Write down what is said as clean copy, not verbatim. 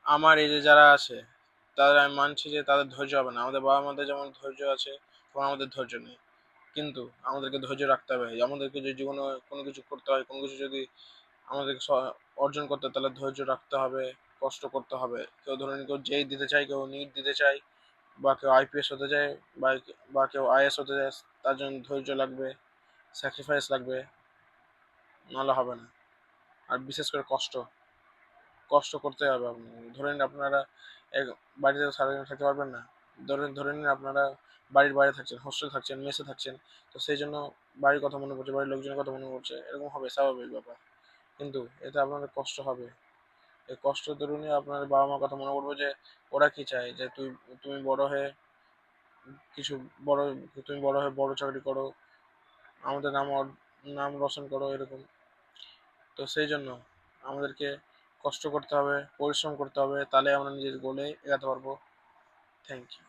আমার এই যে যারা আছে তাদের আমি মানছি যে তাদের ধৈর্য হবে না। আমাদের বাবা মাদের যেমন ধৈর্য আছে তেমন আমাদের ধৈর্য নেই, কিন্তু আমাদেরকে ধৈর্য রাখতে হবে। আমাদেরকে যে জীবনে কোনো কিছু করতে হয়, কোনো কিছু যদি আমাদেরকে অর্জন করতে হয়, তাহলে ধৈর্য রাখতে হবে, কষ্ট করতে হবে। কেউ ধরুন কেউ জেই দিতে চায়, কেউ নিট দিতে চায়, বা কেউ আইপিএস হতে চায়, বা বা কেউ আইএস হতে চায়, তার জন্য ধৈর্য লাগবে, স্যাক্রিফাইস লাগবে, নাহলে হবে না। আর বিশেষ করে কষ্ট কষ্ট করতে হবে আপনাকে। ধরে নিন আপনারা এক বাড়িতে সারাদিন থাকতে পারবেন না। ধরে নিন আপনারা বাড়ির বাইরে থাকছেন, হোস্টেল থাকছেন, মেসে থাকছেন। তো সেই জন্য বাড়ির কথা মনে পড়ছে, বাড়ির লোকজনের কথা মনে পড়ছে। এরকম হবে, স্বাভাবিক ব্যাপার। কিন্তু এতে আপনাদের কষ্ট হবে। এই কষ্টের দরুনই আপনার বাবা-মার কথা মনে পড়বে যে ওরা কি চায় যে তুমি বড় হয়ে কিছু বড় তুমি বড় হয়ে বড় চাকরি করো, আমাদের নাম রোশন করো, এরকম। তো সেই জন্য আমাদেরকে কষ্ট করতে হবে, পরিশ্রম করতে হবে, তাহলে আমরা নিজের গোলে এগাতে পারবো। Thank you.